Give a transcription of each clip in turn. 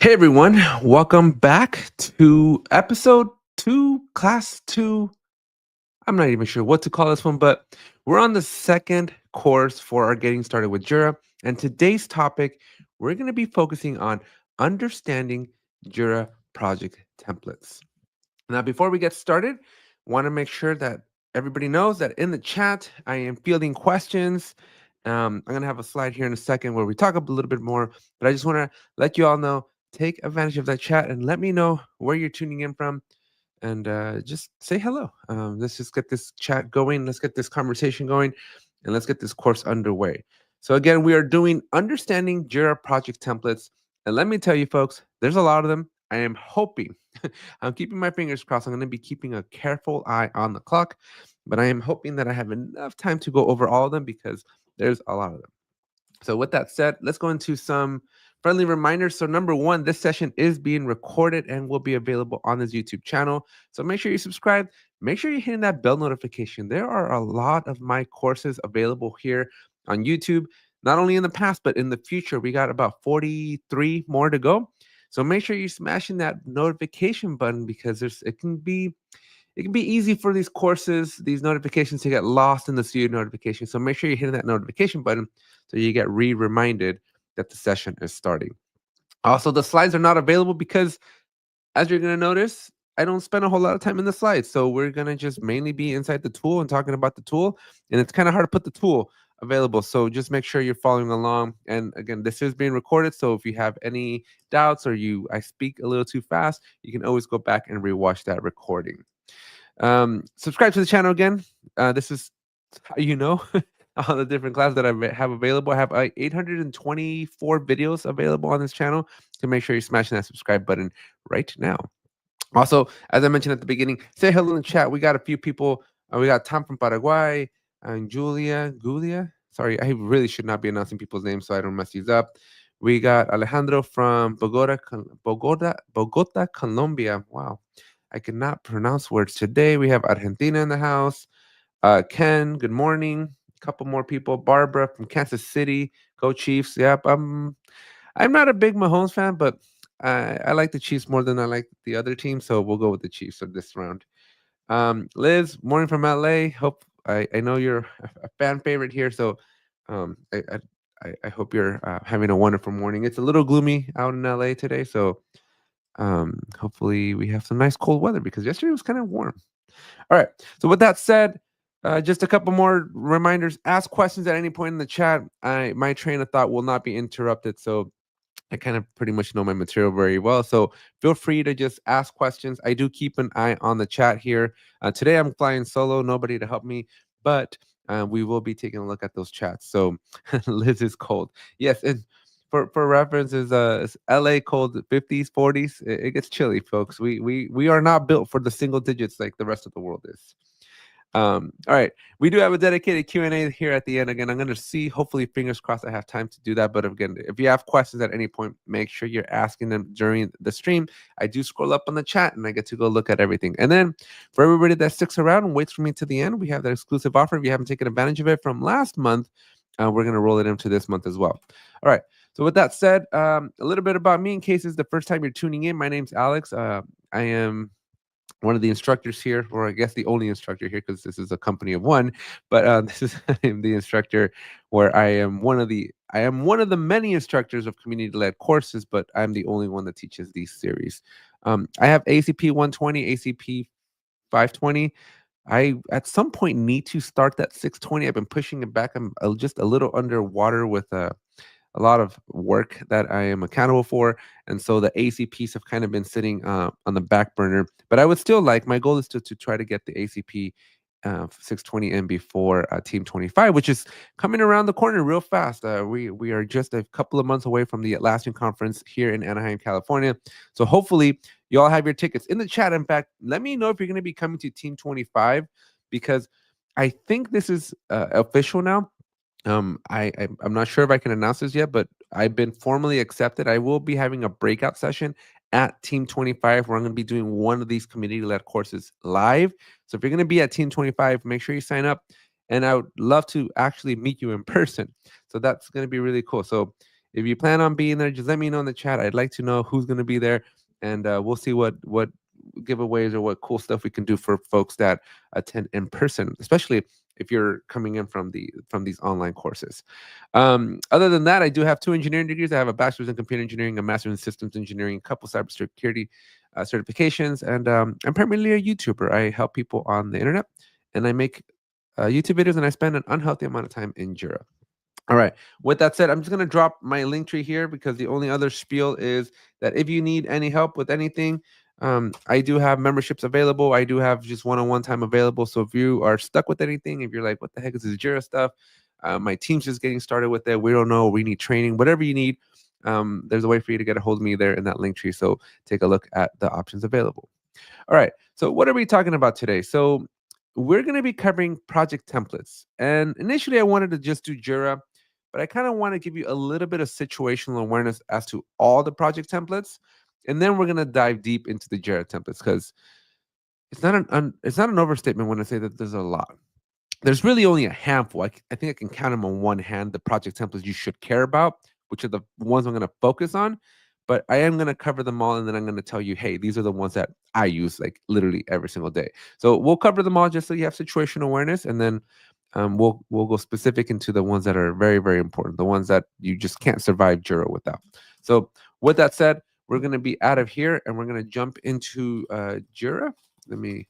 Hey everyone, welcome back to episode 2, class 2. I'm not even sure what to call this one, but we're on the second course for our Getting Started with Jira. And today's topic, we're going to be focusing on understanding Jira project templates. Now, before we get started, want to make sure that everybody knows that in the chat, I am fielding questions. I'm going to have a slide here in a second where we talk a little bit more, but I just want to let you all know, take advantage of that chat and let me know where you're tuning in from and just say hello. Let's just get this chat going. Let's get this conversation going and let's get this course underway. So again, we are doing understanding Jira project templates. And let me tell you folks, there's a lot of them. I am hoping, I'm keeping my fingers crossed. I'm going to be keeping a careful eye on the clock, but I am hoping that I have enough time to go over all of them because there's a lot of them. So with that said, let's go into some friendly reminders. So number one, this session is being recorded and will be available on this YouTube channel. So make sure you subscribe. Make sure you're hitting that bell notification. There are a lot of my courses available here on YouTube, not only in the past, but in the future. We got about 43 more to go. So make sure you're smashing that notification button because it can be easy for these courses, these notifications to get lost in the sea of notifications. So make sure you're hitting that notification button so you get reminded that the session is starting. Also, the slides are not available because, as you're going to notice, I don't spend a whole lot of time in the slides. So we're going to just mainly be inside the tool and talking about the tool. And it's kind of hard to put the tool available. So just make sure you're following along. And again, this is being recorded. So if you have any doubts or I speak a little too fast, you can always go back and rewatch that recording. Subscribe to the channel again. This is how you know all the different classes that I have available. I have 824 videos available on this channel. So make sure you're smashing that subscribe button right now. Also, as I mentioned at the beginning, say hello in the chat. We got a few people. We got Tom from Paraguay and Julia. Sorry, I really should not be announcing people's names so I don't mess these up. We got Alejandro from Bogota, Colombia. Wow, I cannot pronounce words today. We have Argentina in the house. Ken, good morning. A couple more people. Barbara from Kansas City. Go Chiefs. Yep. I'm not a big Mahomes fan, but I like the Chiefs more than I like the other team, so we'll go with the Chiefs for this round. Liz, morning from LA. Hope I know you're a fan favorite here, so I hope you're having a wonderful morning. It's a little gloomy out in LA today, so hopefully we have some nice cold weather because yesterday was kind of warm. All right. So with that said, just a couple more reminders. Ask questions at any point in the chat. My train of thought will not be interrupted. So I kind of pretty much know my material very well. So feel free to just ask questions. I do keep an eye on the chat here. Today I'm flying solo, nobody to help me, but we will be taking a look at those chats. So Liz is cold. Yes, and for references, it's LA cold 50s, 40s. It gets chilly, folks. We are not built for the single digits like the rest of the world is. All right, we do have a dedicated Q&A here at the end. Again, I'm going to see, hopefully, fingers crossed, I have time to do that. But again, if you have questions at any point, make sure you're asking them during the stream. I do scroll up on the chat and I get to go look at everything. And then for everybody that sticks around and waits for me to the end, we have that exclusive offer. If you haven't taken advantage of it from last month, we're going to roll it into this month as well. All right. So with that said, a little bit about me in case it's the first time you're tuning in. My name's Alex. I am one of the instructors here, or I guess the only instructor here, because this is a company of one. But this is the instructor where I am one of the many instructors of community-led courses, but I'm the only one that teaches these series. I have ACP 120, ACP 520. I at some point need to start that 620. I've been pushing it back. I'm just a little underwater with a lot of work that I am accountable for. And so the ACPs have kind of been sitting on the back burner. But I would still my goal is to try to get the ACP 620 in before Team 25, which is coming around the corner real fast. We are just a couple of months away from the Atlassian conference here in Anaheim, California. So hopefully you all have your tickets in the chat. In fact, let me know if you're going to be coming to Team 25 because I think this is official now. I'm not sure if I can announce this yet, but I've been formally accepted. I will be having a breakout session at Team 25 where I'm going to be doing one of these community-led courses live. So if you're going to be at Team 25, make sure you sign up. And I would love to actually meet you in person. So that's going to be really cool. So if you plan on being there, just let me know in the chat. I'd like to know who's going to be there, and we'll see what giveaways or what cool stuff we can do for folks that attend in person, especially if you're coming in from these online courses. Other than that, I do have 2 engineering degrees. I have a bachelor's in computer engineering, a master's in systems engineering, a couple cybersecurity certifications, and I'm primarily a YouTuber. I help people on the internet, and I make YouTube videos, and I spend an unhealthy amount of time in Jira. All right. With that said, I'm just going to drop my link tree here because the only other spiel is that if you need any help with anything, I do have memberships available. I do have just one-on-one time available. So if you are stuck with anything, if you're like, what the heck is this Jira stuff? My team's just getting started with it. We don't know. We need training, whatever you need. There's a way for you to get a hold of me there in that link tree. So take a look at the options available. All right. So what are we talking about today? So we're going to be covering project templates. And initially, I wanted to just do Jira, but I kind of want to give you a little bit of situational awareness as to all the project templates. And then we're going to dive deep into the Jira templates because it's not an overstatement when I say that there's a lot. There's really only a handful. I think I can count them on one hand, the project templates you should care about, which are the ones I'm going to focus on. But I am going to cover them all, and then I'm going to tell you, hey, these are the ones that I use like literally every single day. So we'll cover them all just so you have situational awareness, and then we'll go specific into the ones that are very, very important, the ones that you just can't survive Jira without. So with that said, we're going to be out of here, and we're going to jump into Jira. Let me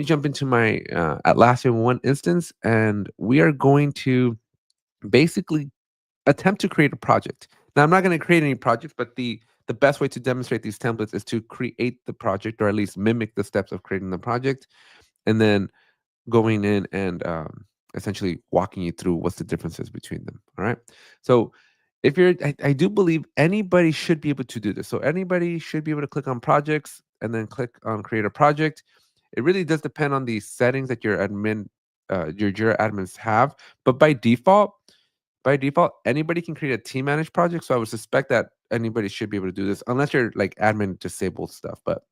jump into my Atlassian 1 instance, and we are going to basically attempt to create a project. Now, I'm not going to create any projects, but the best way to demonstrate these templates is to create the project, or at least mimic the steps of creating the project, and then going in and essentially walking you through what's the differences between them. All right. So if I do believe anybody should be able to do this. So anybody should be able to click on projects and then click on create a project. It really does depend on the settings that your Jira admins have. But by default, anybody can create a team managed project. So I would suspect that anybody should be able to do this, unless you're like admin disabled stuff. But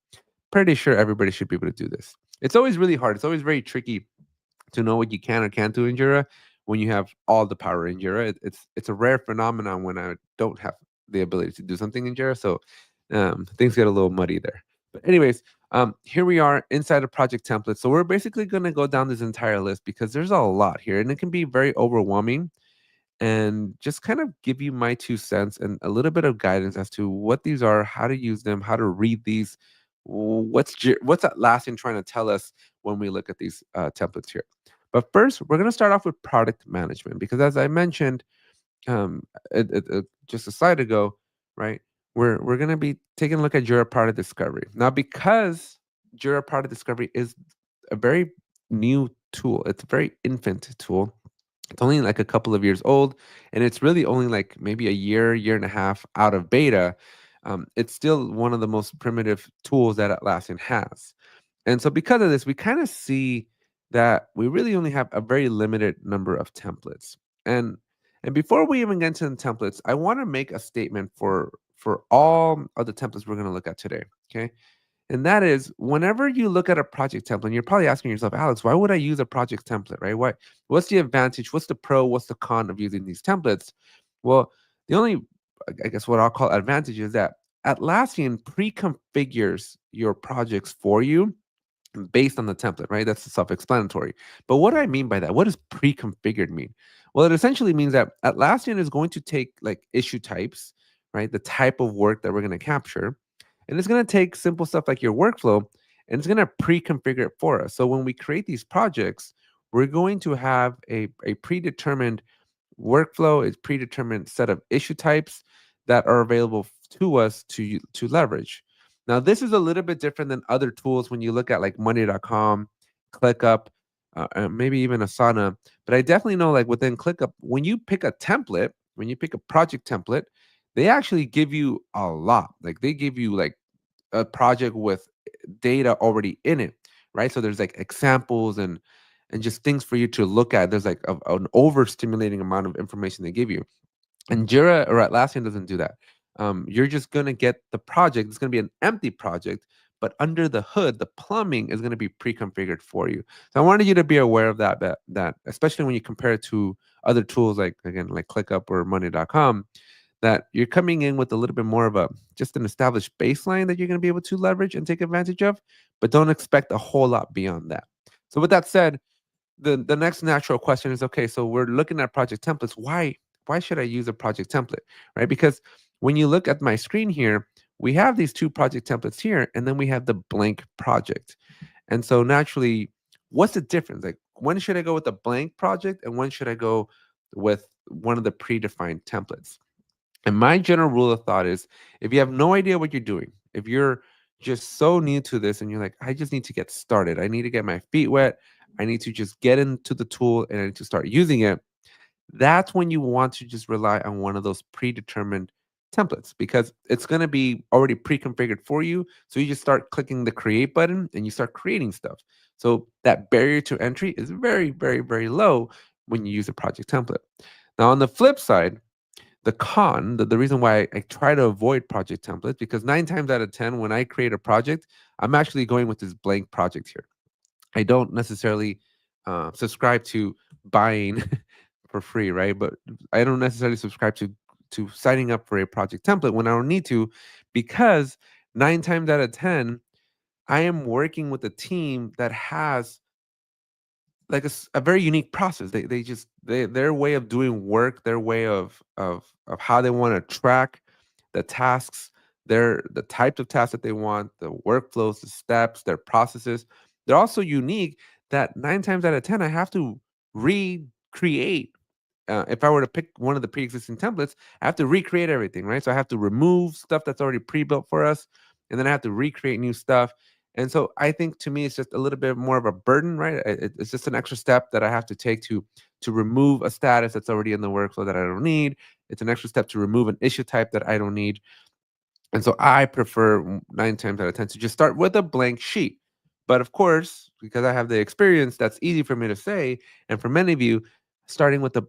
pretty sure everybody should be able to do this. It's always really hard. It's always very tricky to know what you can or can't do in Jira when you have all the power in Jira. It's a rare phenomenon when I don't have the ability to do something in Jira. So things get a little muddy there. But anyways, here we are inside a project template. So we're basically going to go down this entire list because there's a lot here, and it can be very overwhelming. And just kind of give you my 2 cents and a little bit of guidance as to what these are, how to use them, how to read these, what's Atlassian trying to tell us when we look at these templates here. But first, we're going to start off with product management because, as I mentioned just a slide ago, right? We're going to be taking a look at Jira Product Discovery now because Jira Product Discovery is a very new tool. It's a very infant tool. It's only like a couple of years old, and it's really only like maybe a year and a half out of beta. It's still one of the most primitive tools that Atlassian has. And so because of this, we kind of see that we really only have a very limited number of templates. And before we even get into the templates, I want to make a statement for all of the templates we're going to look at today. Okay. And that is, whenever you look at a project template, you're probably asking yourself, Alex, why would I use a project template, right? What's the advantage? What's the pro? What's the con of using these templates? Well, the only, I guess, what I'll call advantage is that Atlassian pre-configures your projects for you based on the template, right? That's self-explanatory. But what do I mean by that? What does pre-configured mean? Well, it essentially means that Atlassian is going to take like issue types, right? The type of work that we're going to capture, and it's going to take simple stuff like your workflow, and it's going to pre-configure it for us. So when we create these projects, we're going to have a predetermined workflow, a predetermined set of issue types that are available to us to leverage. Now, this is a little bit different than other tools when you look at like Monday.com, ClickUp, maybe even Asana. But I definitely know like within ClickUp, when you pick a template, when you pick a project template, they actually give you a lot. Like they give you like a project with data already in it, right? So there's like examples and just things for you to look at. There's like an overstimulating amount of information they give you. And Jira or Atlassian doesn't do that. You're just gonna get the project. It's gonna be an empty project, but under the hood, the plumbing is gonna be pre-configured for you. So I wanted you to be aware of that especially when you compare it to other tools like again like ClickUp or Monday.com, that you're coming in with a little bit more of a just an established baseline that you're going to be able to leverage and take advantage of, but don't expect a whole lot beyond that. So with that said, the next natural question is, okay, so we're looking at project templates. Why should I use a project template, right? Because when you look at my screen here, we have these two project templates here, and then we have the blank project. And so naturally, what's the difference? Like, when should I go with a blank project, and when should I go with one of the predefined templates? And my general rule of thought is, if you have no idea what you're doing, if you're just so new to this and you're like, I just need to get started, I need to get my feet wet, I need to just get into the tool and I need to start using it, that's when you want to just rely on one of those predetermined templates, because it's going to be already pre-configured for you. So you just start clicking the create button and you start creating stuff. So that barrier to entry is very, very, very low when you use a project template. Now, on the flip side, the reason why I try to avoid project templates, because 9 times out of 10, when I create a project, I'm actually going with this blank project here. I don't necessarily subscribe to buying for free, right? But I don't necessarily subscribe to signing up for a project template when I don't need to, because 9 times out of 10, I am working with a team that has like a very unique process. They just their way of doing work, their way of how they want to track the tasks, the types of tasks that they want, the workflows, the steps, their processes. They're also unique that 9 times out of 10 I have to recreate. If I were to pick one of the pre-existing templates, I have to recreate everything, right? So I have to remove stuff that's already pre-built for us, and then I have to recreate new stuff. And so I think, to me, it's just a little bit more of a burden, right? It's just an extra step that I have to take to remove a status that's already in the workflow that I don't need. It's an extra step to remove an issue type that I don't need. And so I prefer 9 times out of 10 to just start with a blank sheet. But of course, because I have the experience, that's easy for me to say. And for many of you, starting with the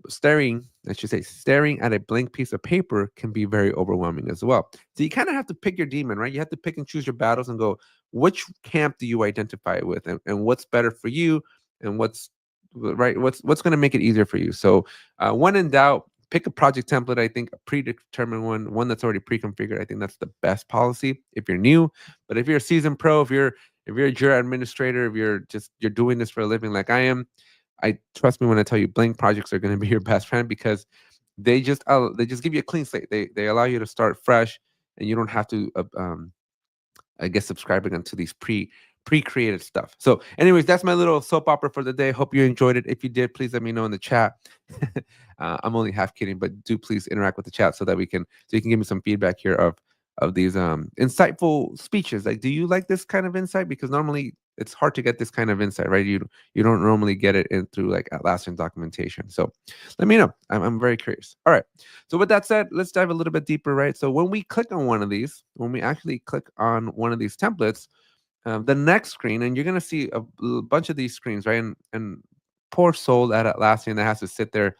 I should say, staring at a blank piece of paper can be very overwhelming as well. So you kind of have to pick your demon, right? You have to pick and choose your battles and go, which camp do you identify with, and what's better for you, and what's going to make it easier for you. So when in doubt, pick a project template. I think a predetermined one that's already pre-configured. I think that's the best policy if you're new. But if you're a seasoned pro, if you're a Jira administrator, if you're doing this for a living like I am, I trust me when I tell you, blank projects are going to be your best friend, because they just give you a clean slate. They allow you to start fresh, and you don't have to I guess, subscribing onto these pre-created stuff. So, anyways, that's my little soap opera for the day. Hope you enjoyed it. If you did, please let me know in the chat. I'm only half kidding, but do please interact with the chat so that you can give me some feedback here of these insightful speeches. Like, do you like this kind of insight? Because normally it's hard to get this kind of insight, right? You don't normally get it in through like Atlassian documentation. So let me know. I'm very curious. All right. So with that said, let's dive a little bit deeper, right? So when we click on one of these, when we actually click on one of these templates, the next screen, and you're going to see a bunch of these screens, right? And poor soul at Atlassian that has to sit there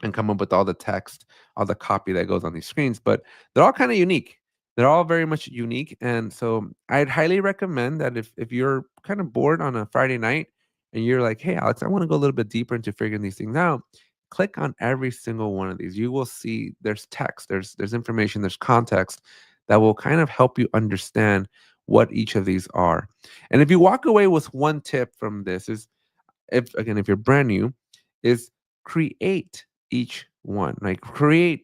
and come up with all the text, all the copy that goes on these screens. But they're all kind of unique. They're all very much unique. And so I'd highly recommend that if you're kind of bored on a Friday night and you're like, hey, Alex, I want to go a little bit deeper into figuring these things out, click on every single one of these. You will see there's text, there's information, there's context that will kind of help you understand what each of these are. And if you walk away with one tip from this is, if you're brand new, is create each one. Like,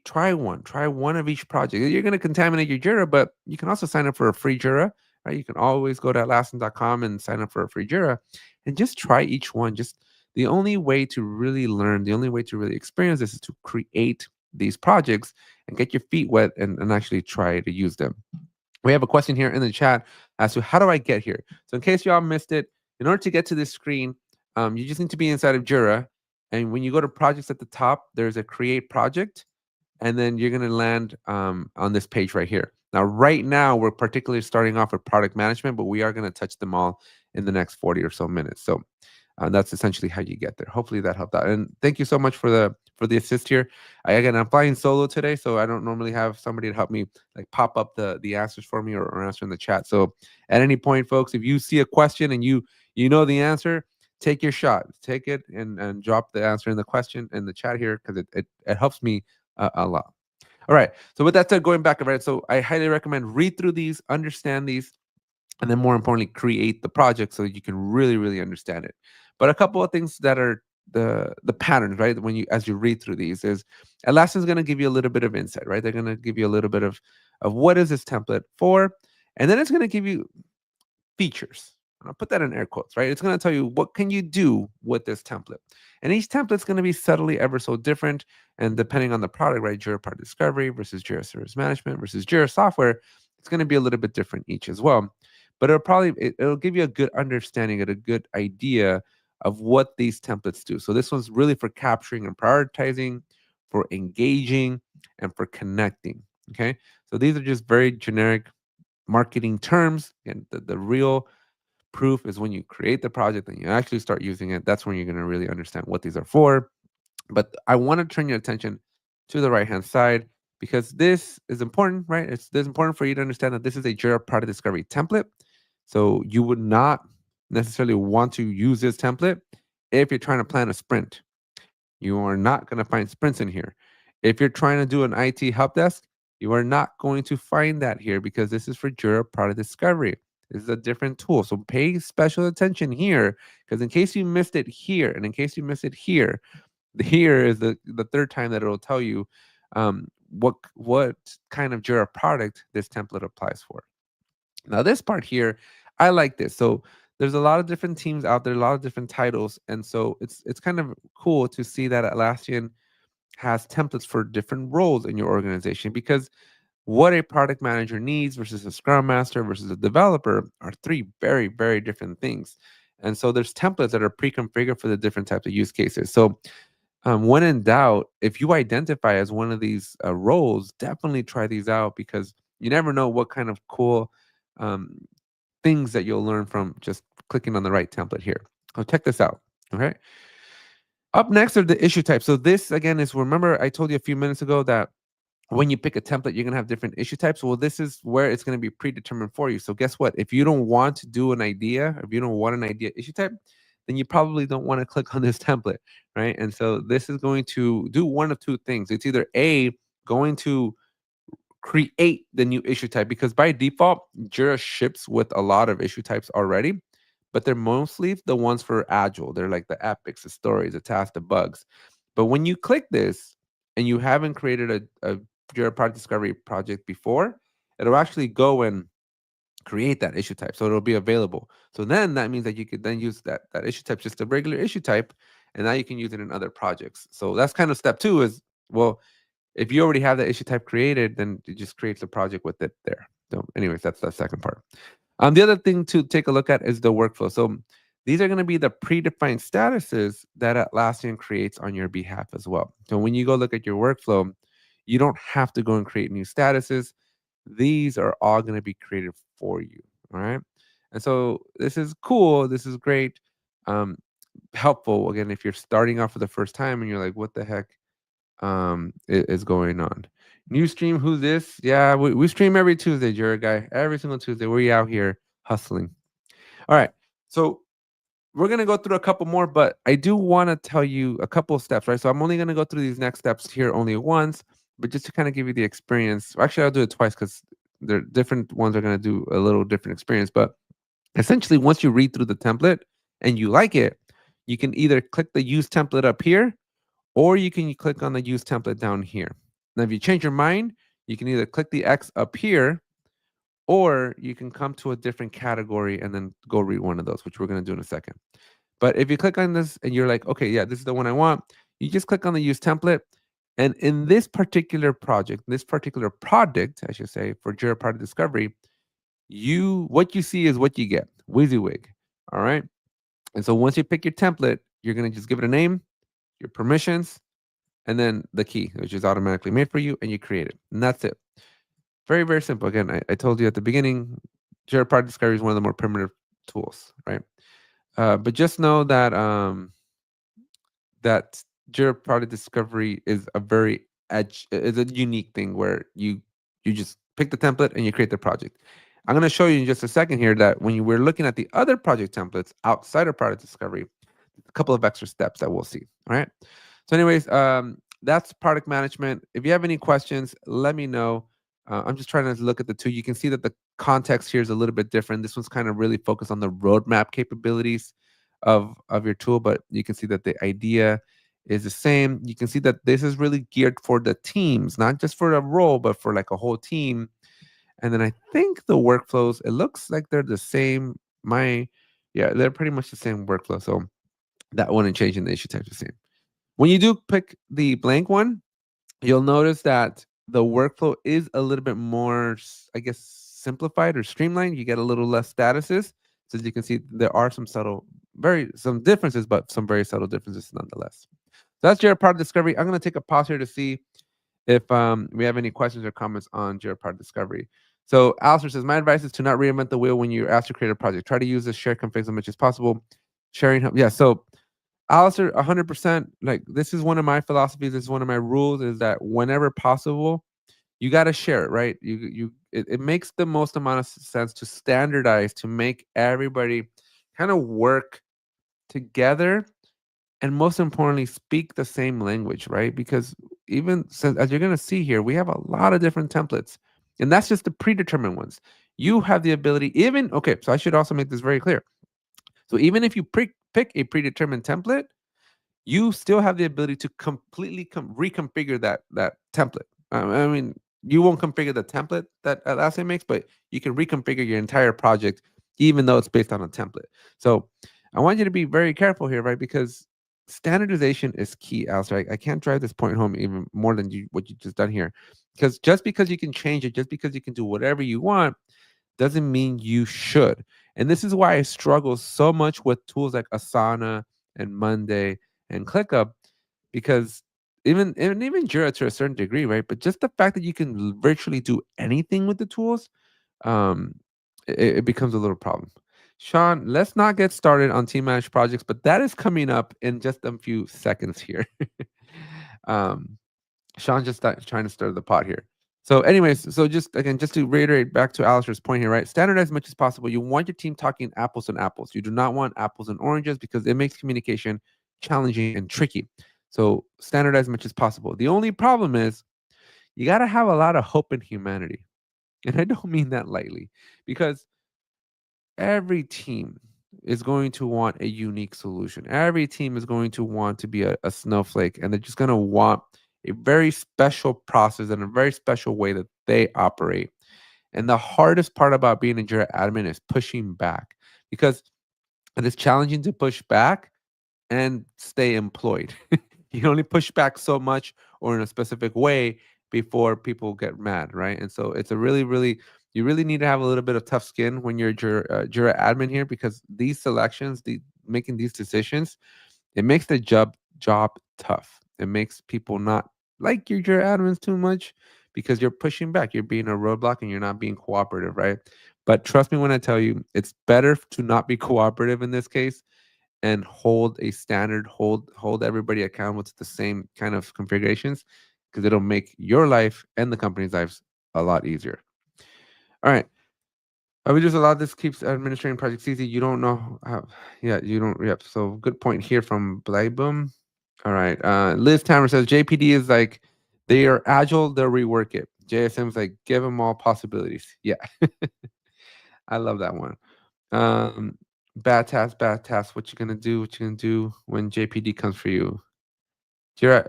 try one of each project. You're going to contaminate your Jira, but you can also sign up for a free Jira, right? You can always go to atlassian.com and sign up for a free Jira and just try each one. Just the only way to really learn, the only way to really experience this is to create these projects and get your feet wet and actually try to use them. We have a question here in the chat as to how do I get here? So in case y'all missed it, in order to get to this screen, you just need to be inside of Jira. And when you go to projects at the top, there's a create project. And then you're going to land on this page right here. Now, right now, we're particularly starting off with product management, but we are going to touch them all in the next 40 or so minutes. So that's essentially how you get there. Hopefully that helped out. And thank you so much for the assist here. I'm flying solo today, so I don't normally have somebody to help me like pop up the answers for me or answer in the chat. So at any point, folks, if you see a question and you know the answer, take your shot. Take it and drop the answer in the question in the chat here, because it helps me a lot. All right. So with that said, going back, right? So I highly recommend read through these, understand these, and then more importantly, create the project so you can really, really understand it. But a couple of things that are the patterns, right? When you as you read through these is Atlassian's going to give you a little bit of insight, right? They're going to give you a little bit of what is this template for, and then it's going to give you features. And I'll put that in air quotes, right? It's going to tell you what can you do with this template. And each template's going to be subtly ever so different. And depending on the product, right? Jira Product Discovery versus Jira Service Management versus Jira Software, it's going to be a little bit different each as well. But it'll give you a good understanding and a good idea of what these templates do. So this one's really for capturing and prioritizing, for engaging, and for connecting. Okay. So these are just very generic marketing terms, and the real proof is when you create the project and you actually start using it. That's when you're going to really understand what these are for. But I want to turn your attention to the right hand side because this is important, right? It's important for you to understand that this is a Jira product discovery template. So you would not necessarily want to use this template if you're trying to plan a sprint. You are not going to find sprints in here. If you're trying to do an IT help desk, you are not going to find that here because this is for Jira Product Discovery. This is a different tool. So pay special attention here because in case you missed it here and in case you missed it here, here is the third time that it'll tell you what kind of Jira product this template applies for. Now this part here, I like this. So there's a lot of different teams out there, a lot of different titles, and so it's kind of cool to see that Atlassian has templates for different roles in your organization because what a product manager needs versus a scrum master versus a developer are three very, very different things. And so there's templates that are pre-configured for the different types of use cases. So when in doubt, if you identify as one of these roles, definitely try these out because you never know what kind of cool um, things that you'll learn from just clicking on the right template here. So check this out. Okay. Up next are the issue types. So this again is, remember I told you a few minutes ago that when you pick a template, you're gonna have different issue types. Well, this is where it's gonna be predetermined for you. So guess what? If you don't want to do an idea, if you don't want an idea issue type, then you probably don't want to click on this template, right? And so this is going to do one of two things. It's either A, going to create the new issue type because by default, Jira ships with a lot of issue types already, but they're mostly the ones for Agile. They're like the epics, the stories, the tasks, the bugs. But when you click this and you haven't created a Jira product discovery project before, it'll actually go and create that issue type. So it'll be available. So then that means that you could then use that issue type, just a regular issue type, and now you can use it in other projects. So that's kind of step two is, well, if you already have that issue type created, then it just creates a project with it there. So anyways, that's the second part. The other thing to take a look at is the workflow. So these are going to be the predefined statuses that Atlassian creates on your behalf as well. So when you go look at your workflow, you don't have to go and create new statuses. These are all going to be created for you. All right. And so this is cool. This is great. Helpful again if you're starting off for the first time and you're like, what the heck is going on? New stream, who's this? Yeah, we stream every Tuesday, Jira guy. Every single Tuesday. We're out here hustling. All right. So we're going to go through a couple more, but I do want to tell you a couple of steps, right? So I'm only going to go through these next steps here only once, but just to kind of give you the experience. Actually, I'll do it twice because they're different ones are going to do a little different experience. But essentially, once you read through the template and you like it, you can either click the use template up here or you can click on the use template down here. Now, if you change your mind, you can either click the X up here or you can come to a different category and then go read one of those, which we're going to do in a second. But if you click on this and you're like, okay, yeah, this is the one I want, you just click on the use template. And in this particular project, this particular product, I should say, for Jira Product Discovery, what you see is what you get. WYSIWYG. All right. And so once you pick your template, you're going to just give it a name, your permissions, and then the key, which is automatically made for you, and you create it. And that's it. Very, very simple. Again, I told you at the beginning, Jira Product Discovery is one of the more primitive tools, right? But just know that that Jira Product Discovery is is a unique thing where you just pick the template and you create the project. I'm going to show you in just a second here that when we're looking at the other project templates outside of Product Discovery, a couple of extra steps that we'll see. All right. So anyways, that's product management. If you have any questions, let me know. I'm just trying to look at the two. You can see that the context here is a little bit different. This one's kind of really focused on the roadmap capabilities of your tool, but you can see that the idea is the same. You can see that this is really geared for the teams, not just for a role, but for like a whole team. And then I think the workflows, it looks like they're the same. Yeah, they're pretty much the same workflow. So that wouldn't change, and the issue type's the same. When you do pick the blank one, you'll notice that the workflow is a little bit more, I guess, simplified or streamlined. You get a little less statuses. So as you can see, there are some differences, but some very subtle differences nonetheless. So that's Jira Product Discovery. I'm going to take a pause here to see if we have any questions or comments on Jira Product Discovery. So Alistair says, my advice is to not reinvent the wheel when you're asked to create a project. Try to use the shared config as much as possible. Sharing, yeah. So Alistair, 100%. Like, this is one of my philosophies. This is one of my rules. Is that whenever possible, you got to share it, right? It makes the most amount of sense to standardize, to make everybody kind of work together, and most importantly, speak the same language, right? Because even since, as you're going to see here, we have a lot of different templates, and that's just the predetermined ones. You have the ability, even okay. So I should also make this very clear. So even if you pick a predetermined template, you still have the ability to completely reconfigure that template. I mean, you won't configure the template that Atlassian makes, but you can reconfigure your entire project, even though it's based on a template. So I want you to be very careful here, right? Because standardization is key, Alistair. I can't drive this point home even more than what you just done here. Because just because you can change it, just because you can do whatever you want, doesn't mean you should. And this is why I struggle so much with tools like Asana and Monday and ClickUp, because even Jira to a certain degree, right? But just the fact that you can virtually do anything with the tools, um, it becomes a little problem. Sean, let's not get started on team managed projects, but that is coming up in just a few seconds here. um, Sean just trying to stir the pot here. So, anyways, so just again, just to reiterate back to Alistair's point here, right? Standardize as much as possible. You want your team talking apples and apples. You do not want apples and oranges because it makes communication challenging and tricky. So, standardize as much as possible. The only problem is you got to have a lot of hope in humanity. And I don't mean that lightly, because every team is going to want a unique solution. Every team is going to want to be a snowflake, and they're just going to want a very special process and a very special way that they operate. And the hardest part about being a Jira admin is pushing back, because it is challenging to push back and stay employed. You can only push back so much or in a specific way before people get mad, right? And so it's a you really need to have a little bit of tough skin when you're Jira admin here, because these selections, making these decisions, it makes the job tough. It makes people not like your admins too much, because you're pushing back, you're being a roadblock, and you're not being cooperative, right? But trust me when I tell you, it's better to not be cooperative in this case and hold a standard, hold everybody accountable to the same kind of configurations, because it'll make your life and the company's lives a lot easier. All right. We just allow this keeps administrating projects easy. You don't know how, yeah, you don't, yep. So good point here from Blyboom. All right. Liz Tammer says JPD is like, they are agile, they'll rework it. JSM is like, give them all possibilities. Yeah. I love that one. Um, bad task, bad task. What you gonna do? What you gonna do when JPD comes for you? Jira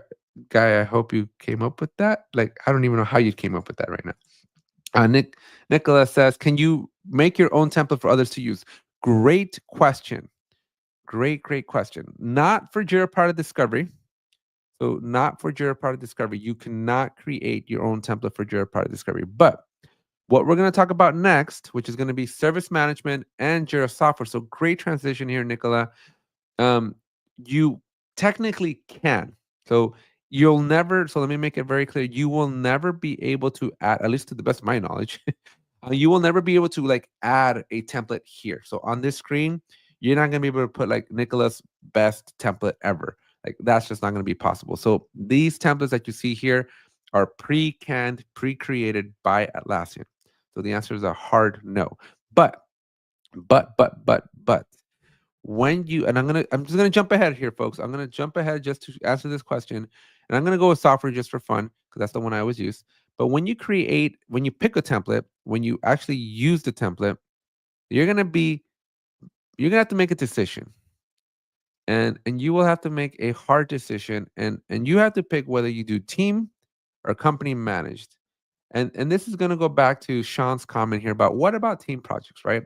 guy, I hope you came up with that. Like, I don't even know how you came up with that right now. Nicholas says, can you make your own template for others to use? Great question. Great question. Not for Jira Product Discovery. So not for Jira Product Discovery. You cannot create your own template for Jira Product Discovery. But what we're going to talk about next, which is going to be service management and Jira software. So great transition here, Nicola. You technically can. So you'll never, so let me make it very clear. You will never be able to add, at least to the best of my knowledge, you will never be able to like add a template here. So on this screen, you're not going to be able to put like Nicola's best template ever. Like, that's just not going to be possible. So these templates that you see here are pre-canned, pre-created by Atlassian. So the answer is a hard no. But when you, and I'm just gonna jump ahead here, folks. I'm gonna jump ahead just to answer this question. And I'm going to go with software just for fun because that's the one I always use. But when you pick a template, when you actually use the template, you're going to be, you're going to have to make a decision. And you will have to make a hard decision, and you have to pick whether you do team or company managed. And this is going to go back to Sean's comment here about what about team projects, right?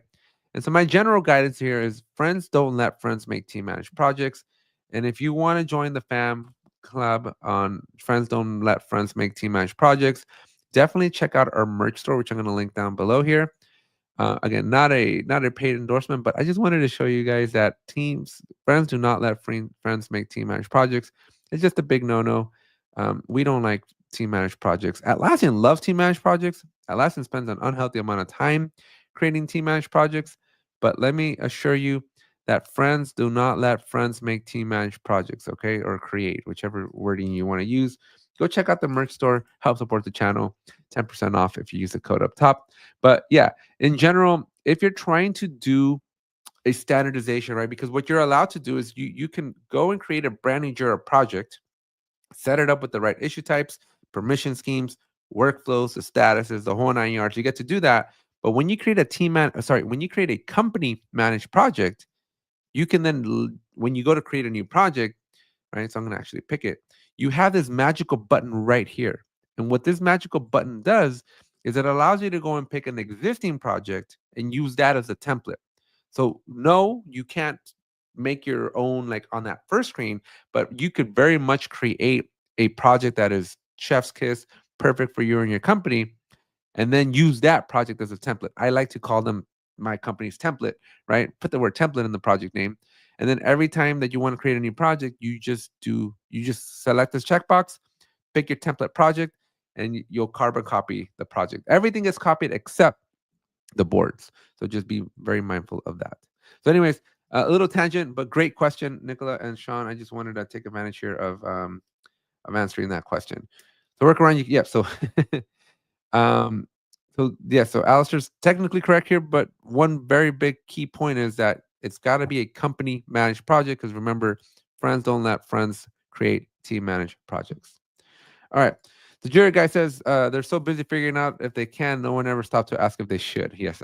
And so my general guidance here is friends don't let friends make team managed projects. And if you want to join the fam club on friends don't let friends make team managed projects, definitely check out our merch store, which I'm going to link down below here. Again, not a paid endorsement, but I just wanted to show you guys that friends do not let friends make team managed projects. It's just a big no-no. We don't like team managed projects. Atlassian loves team managed projects. Atlassian spends an unhealthy amount of time creating team managed projects. But let me assure you that friends do not let friends make team managed projects, okay? Or create, whichever wording you want to use. Go check out the merch store, help support the channel. 10% off if you use the code up top. But yeah, in general, if you're trying to do a standardization, right? Because what you're allowed to do is you can go and create a brand new Jira project, set it up with the right issue types, permission schemes, workflows, the statuses, the whole 9 yards. You get to do that. But when you create when you create a company managed project, you can then, when you go to create a new project, right? So I'm going to actually pick it. You have this magical button right here. And what this magical button does is it allows you to go and pick an existing project and use that as a template. So no, you can't make your own like on that first screen, but you could very much create a project that is chef's kiss, perfect for you and your company, and then use that project as a template. I like to call them my company's template, right? Put the word template in the project name. And then every time that you want to create a new project, you just select this checkbox, pick your template project, and you'll carbon copy the project. Everything is copied except the boards. So just be very mindful of that. So, anyways, a little tangent, but great question, Nicola and Sean. I just wanted to take advantage here of answering that question. So work around you. Yeah. So Um, so Alistair's technically correct here, but one very big key point is that it's got to be a company managed project because remember, friends don't let friends create team managed projects. All right. The Jira guy says they're so busy figuring out if they can, no one ever stopped to ask if they should. Yes,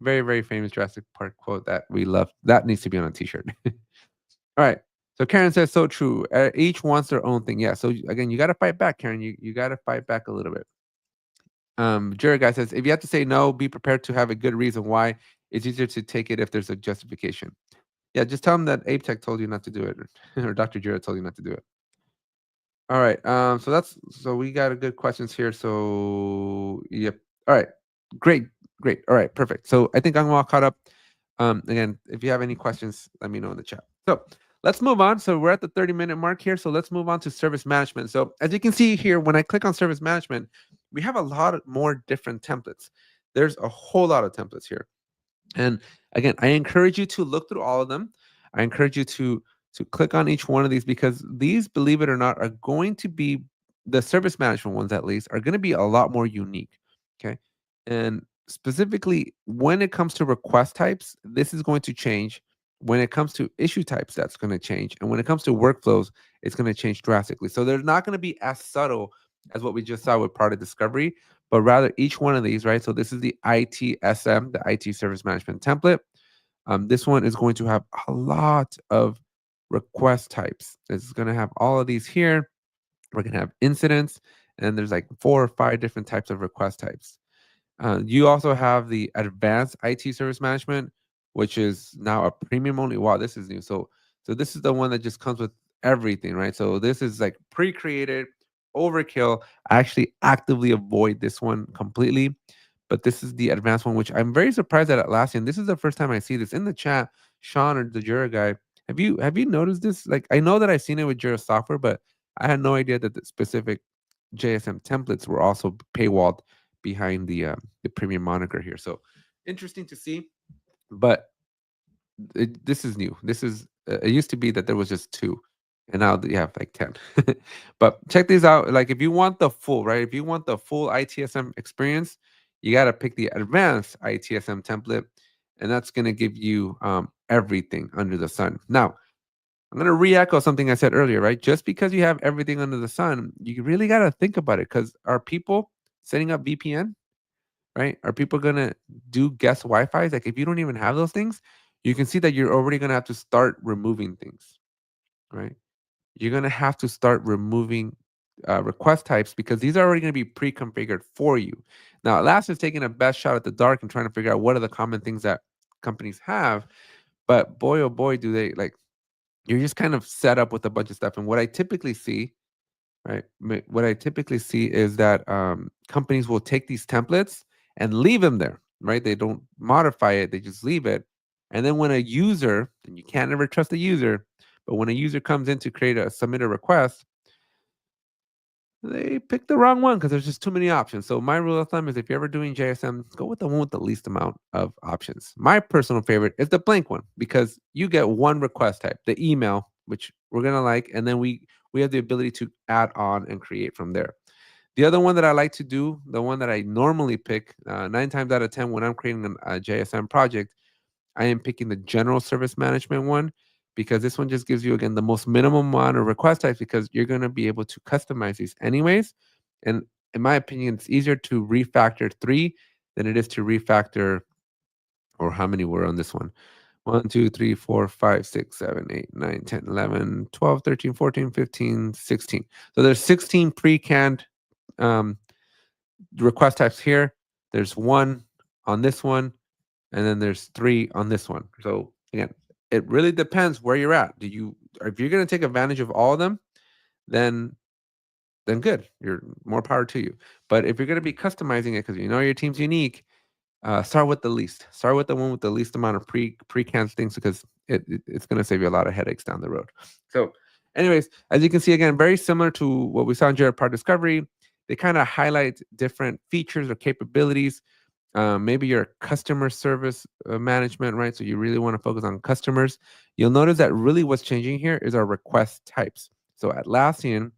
very, very famous Jurassic Park quote that we love. That needs to be on a t-shirt. All right. So Karen says, so true. Each wants their own thing. Yeah. So again, you got to fight back, Karen. You got to fight back a little bit. Jared guy says, if you have to say no, be prepared to have a good reason why. It's easier to take it if there's a justification. Yeah, just tell them that ApeTech told you not to do it, or Dr. Jared told you not to do it. All right. So we got a good questions here. So yep. All right. Great. Great. All right. Perfect. So I think I'm all caught up. Again, if you have any questions, let me know in the chat. So let's move on. So we're at the 30-minute mark here. So let's move on to service management. So as you can see here, when I click on service management, we have a lot more different templates. There's a whole lot of templates here. And again, I encourage you to look through all of them. I encourage you to click on each one of these because these, believe it or not, are going to be the service management ones at least are going to be a lot more unique. Okay. And specifically when it comes to request types, this is going to change. When it comes to issue types, that's going to change. And when it comes to workflows, it's going to change drastically. So they're not going to be as subtle as what we just saw with product discovery, but rather each one of these, right? So this is the ITSM, the IT Service Management Template. This one is going to have a lot of request types. It's going to have all of these here. We're going to have incidents, and there's like 4 or 5 different types of request types. You also have the advanced IT service management, which is now a premium only. Wow, this is new. So this is the one that just comes with everything, right? So this is like pre-created, overkill. I actually actively avoid this one completely, but this is the advanced one, which I'm very surprised at Atlassian. This is the first time I see this in the chat. Sean or the Jira guy, have you noticed this? Like I know that I've seen it with Jira software, but I had no idea that the specific JSM templates were also paywalled behind the premium moniker here. So interesting to see, but this is new. This is it used to be that there was just 2, and now you have like 10. But check these out. Like if you want the full, right? If you want the full ITSM experience, you got to pick the advanced ITSM template, and that's going to give you everything under the sun. Now, I'm going to re-echo something I said earlier, right? Just because you have everything under the sun, you really got to think about it, because are people setting up VPN, right? Are people going to do guest Wi-Fi's? Like if you don't even have those things, you can see that you're already going to have to start removing things, right? You're going to have to start removing request types, because these are already going to be pre-configured for you. Now, Atlassian is taking a best shot at the dark and trying to figure out what are the common things that companies have. But boy, oh boy, do they like, you're just kind of set up with a bunch of stuff. And what I typically see, right? What I typically see is that companies will take these templates and leave them there, right? They don't modify it, they just leave it. And then when a user, and you can't ever trust a user, but when a user comes in to submit a request, they pick the wrong one because there's just too many options. So my rule of thumb is, if you're ever doing JSM, go with the one with the least amount of options. My personal favorite is the blank one, because you get one request type, the email, which we're gonna like, and then we have the ability to add on and create from there. The other one that I like to do, the one that I normally pick 9 times out of 10 when I'm creating a JSM project, I am picking the general service management one, because this one just gives you, again, the most minimum amount of request types, because you're going to be able to customize these anyways. And in my opinion, it's easier to refactor 3 than it is to refactor, or how many were on this one? 1, 2, 3, 4, 5, 6, 7, 8, 9, 10, 11, 12, 13, 14, 15, 16. So there's 16 pre-canned um, request types here. There's 1 on this one, and then there's 3 on this one. So again, it really depends where you're at. If you're going to take advantage of all of them, then good. You're more power to you. But if you're going to be customizing it because you know your team's unique, start with the least. Start with the one with the least amount of pre-canned things, because it's going to save you a lot of headaches down the road. So, anyways, as you can see, again, very similar to what we saw in Jira Product Discovery. They kind of highlight different features or capabilities. Maybe you're a customer service management, right? So you really want to focus on customers. You'll notice that really what's changing here is our request types. So Atlassian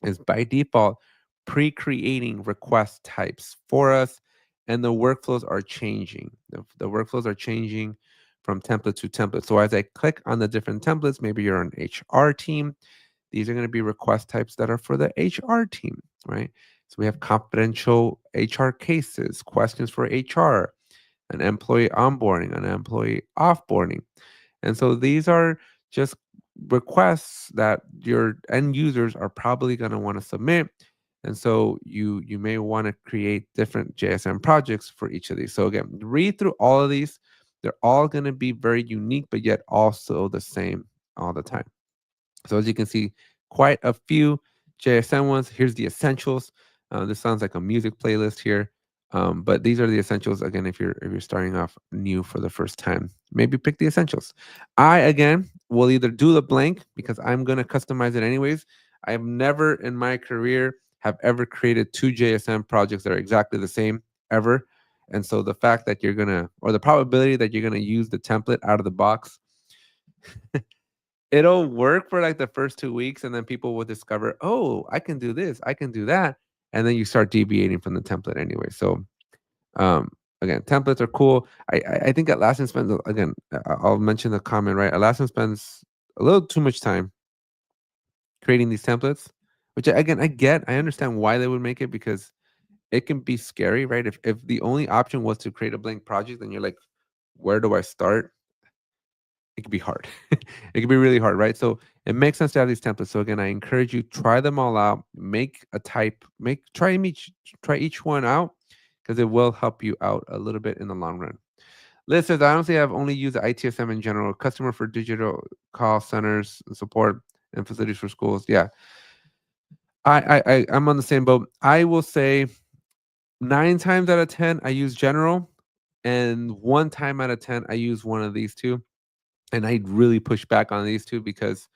is by default pre-creating request types for us, and the workflows are changing. The workflows are changing from template to template. So as I click on the different templates, maybe you're an HR team, these are going to be request types that are for the HR team, right? So we have confidential HR cases, questions for HR, an employee onboarding, an employee offboarding. And so these are just requests that your end users are probably going to want to submit. And so you may want to create different JSM projects for each of these. So again, read through all of these. They're all going to be very unique, but yet also the same all the time. So as you can see, quite a few JSM ones. Here's the essentials. This sounds like a music playlist here, but these are the essentials. Again, if you're starting off new for the first time, maybe pick the essentials. I again will either do the blank because I'm gonna customize it anyways. I've never in my career have ever created 2 JSM projects that are exactly the same ever. And so the fact that you're gonna, or the probability that you're gonna use the template out of the box, it'll work for like the first 2 weeks, and then people will discover, "Oh, I can do this, I can do that." And then you start deviating from the template anyway. So, um, again, templates are cool. I think Atlassian spends, again, I'll mention the comment, right? Atlassian spends a little too much time creating these templates, which again, I understand why they would make it, because it can be scary, right? If the only option was to create a blank project, then you're like, "Where do I start?" It could be hard. It could be really hard, right? So it makes sense to have these templates. So again, I encourage you, try them all out. Make a type, try each one out, because it will help you out a little bit in the long run. Liz says, I honestly have only used the ITSM in general, customer for digital call centers and support and facilities for schools. Yeah. I'm on the same boat. I will say 9 times out of 10, I use general, and 1 time out of 10, I use one of these two. And I really push back on these two, because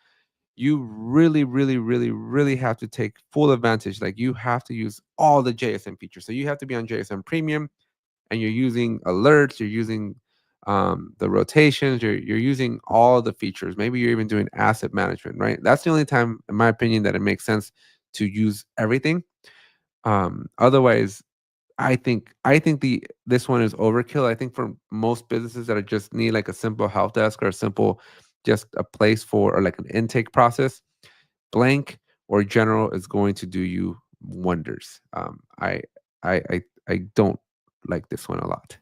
you really, really, really, really have to take full advantage. Like you have to use all the JSM features. So you have to be on JSM Premium, and you're using alerts, you're using the rotations, you're using all the features. Maybe you're even doing asset management, right? That's the only time, in my opinion, that it makes sense to use everything. Otherwise, I think this one is overkill. I think for most businesses that are just need like a simple help desk or a simple just a place for, or like an intake process, blank or general is going to do you wonders. I don't like this one a lot,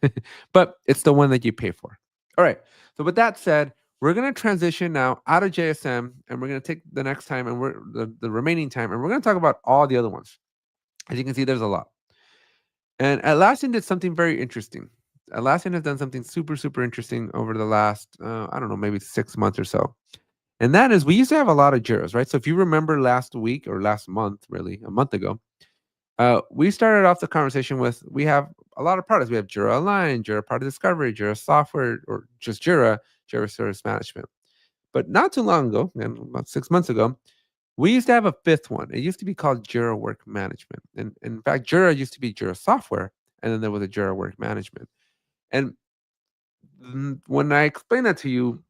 but it's the one that you pay for. All right. So with that said, we're going to transition now out of JSM, and we're going to take the next time, and the remaining time, and we're going to talk about all the other ones. As you can see, there's a lot. And Atlassian did something very interesting. Atlassian has done something super, super interesting over the last, I don't know, maybe 6 months or so. And that is, we used to have a lot of Jiras, right? So if you remember last week or last month, really, a month ago, we started off the conversation with, we have a lot of products. We have Jira Align, Jira Product Discovery, Jira Software, or just Jira, Jira Service Management. But not too long ago, and about 6 months ago, we used to have a fifth one. It used to be called Jira Work Management. And in fact, Jira used to be Jira Software, and then there was a Jira Work Management. And when I explain that to you,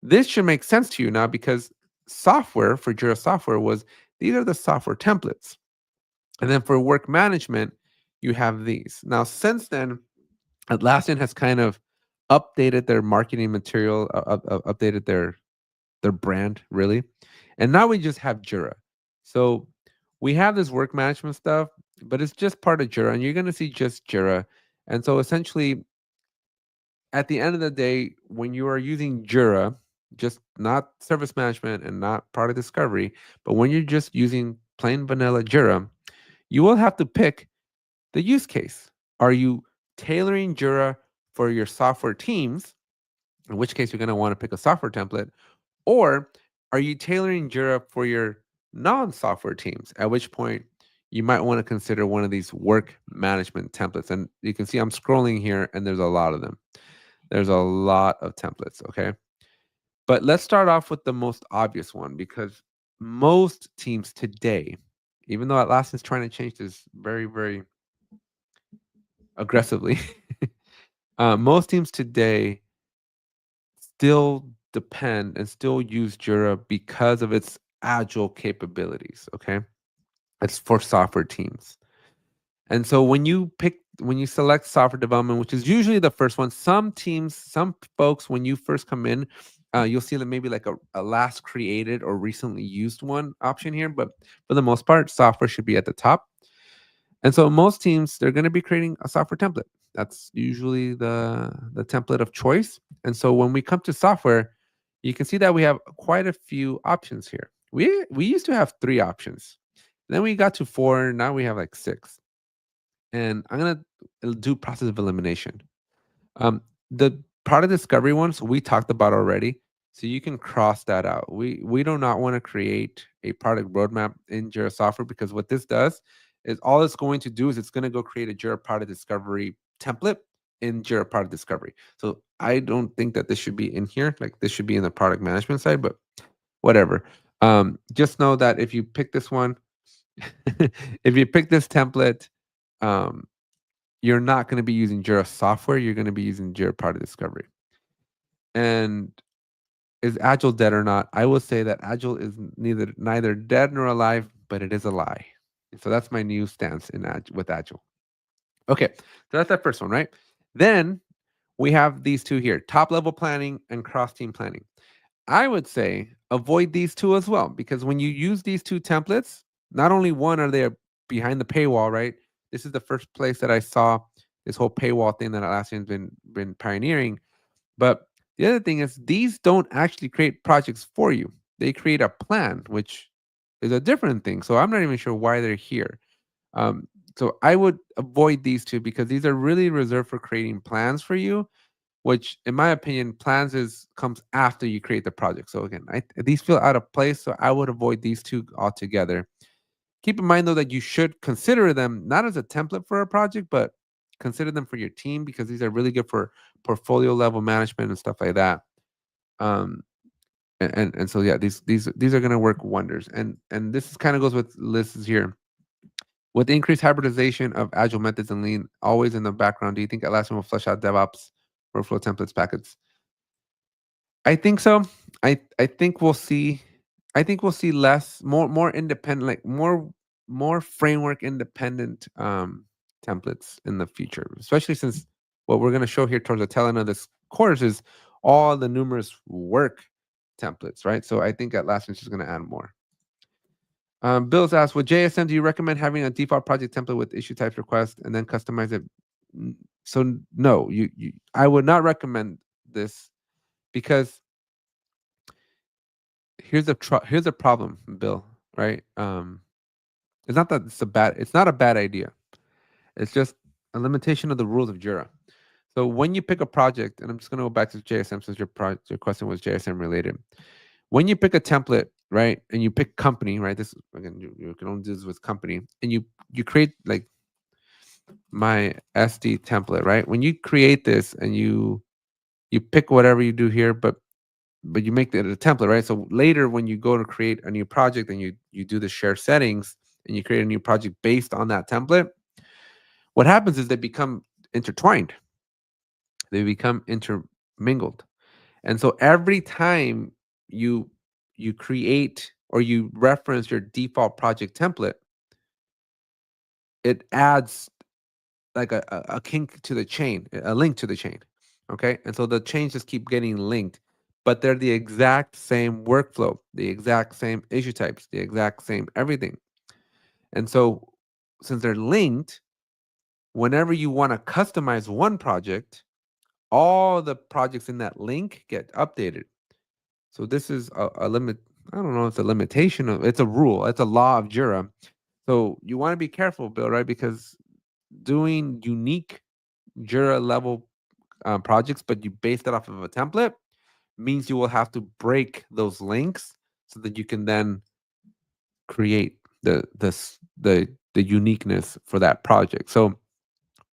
this should make sense to you now, because software for Jira Software was, these are the software templates. And then for work management, you have these. Now, since then, Atlassian has kind of updated their marketing material, updated their brand, really. And now we just have Jira. So we have this work management stuff, but it's just part of Jira, and you're going to see just Jira. And so essentially, at the end of the day, when you are using Jira, just not service management and not product discovery, but when you're just using plain vanilla Jira, you will have to pick the use case. Are you tailoring Jira for your software teams, in which case you're going to want to pick a software template, or are you tailoring Jira for your non-software teams, at which point you might want to consider one of these work management templates. And you can see I'm scrolling here, and there's a lot of them. There's a lot of templates, okay? But let's start off with the most obvious one, because most teams today, even though Atlassian's trying to change this very, very aggressively, most teams today still depend and still use Jira because of its agile capabilities, okay? It's for software teams. And so when you select software development, which is usually the first one, some teams, some folks, when you first come in, you'll see that maybe like a last created or recently used one option here. But for the most part, software should be at the top. And so most teams, they're going to be creating a software template. That's usually the template of choice. And so when we come to software, you can see that we have quite a few options here. We used to have 3 options. Then we got to 4, now we have like 6. And I'm gonna do process of elimination. The product discovery ones we talked about already, so you can cross that out. We do not want to create a product roadmap in Jira Software, because what this does is, all it's going to do is it's going to go create a Jira product discovery template in Jira product discovery. So I don't think that this should be in here. Like, this should be in the product management side, but whatever. Just know that if you pick this one, if you pick this template, um, you're not going to be using Jira Software. You're going to be using Jira Product Discovery. And is Agile dead or not? I will say that Agile is neither dead nor alive, but it is a lie. So that's my new stance with Agile. Okay, so that's that first one, right? Then we have these two here: top level planning and cross team planning. I would say avoid these two as well, because when you use these two templates, not only one are they behind the paywall, right? This is the first place that I saw this whole paywall thing that Atlassian's been pioneering. But the other thing is, these don't actually create projects for you. They create a plan, which is a different thing. So I'm not even sure why they're here. So I would avoid these two, because these are really reserved for creating plans for you, which in my opinion, plans comes after you create the project. So again, these feel out of place. So I would avoid these two altogether. Keep in mind though that you should consider them not as a template for a project, but consider them for your team, because these are really good for portfolio level management and stuff like that. And so yeah, these are going to work wonders. And this kind of goes with Liz's here. With the increased hybridization of agile methods and lean always in the background, do you think Atlassian will flesh out DevOps workflow templates packets? I think so. I think we'll see. I think we'll see more independent, like more framework independent templates in the future, especially since what we're going to show here towards the tail end of this course is all the numerous work templates, right? So I think Atlassian is just going to add more. Bill's asked, with JSM, do you recommend having a default project template with issue types request and then customize it? So no, I would not recommend this, because here's a problem, Bill, right? It's not that it's not a bad idea. It's just a limitation of the rules of Jira. So when you pick a project, and I'm just going to go back to JSM since your question was JSM related. When you pick a template, right, and you pick company, right? This again, you can only do this with company, and you create like my SD template, right? When you create this and you pick whatever you do here, but you make it a template, right? So later when you go to create a new project and you do the share settings and you create a new project based on that template, what happens is they become intertwined. They become intermingled. And so every time you create or you reference your default project template, it adds like a kink to the chain, a link to the chain. Okay. And so the chains just keep getting linked, but they're the exact same workflow, the exact same issue types, the exact same everything. And so since they're linked, whenever you want to customize one project, all the projects in that link get updated. So this is a limit. I don't know. It's a limitation. It's a rule. It's a law of Jira. So you want to be careful, Bill, right? Because doing unique Jira level projects, but you base that off of a template, means you will have to break those links so that you can then create the uniqueness for that project. So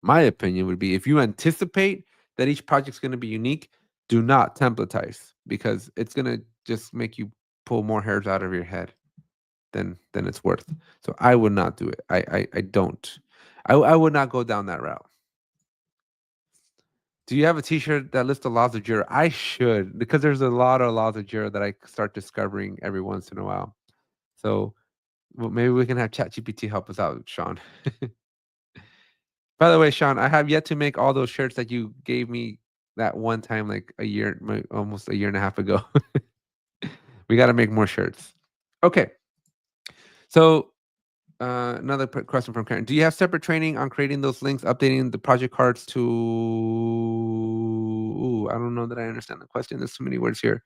my opinion would be, if you anticipate that each project's going to be unique, do not templatize, because it's going to just make you pull more hairs out of your head than it's worth. So I would not do it. I don't. I would not go down that route. Do you have a T-shirt that lists the laws of Jira? I should, because there's a lot of laws of Jira that I start discovering every once in a while. So well, maybe we can have ChatGPT help us out, Sean. By the way, Sean, I have yet to make all those shirts that you gave me that one time, like almost a year and a half ago. We got to make more shirts. Okay. So another question from Karen. Do you have separate training on creating those links, updating the project cards to... Ooh, I don't know that I understand the question. There's too many words here.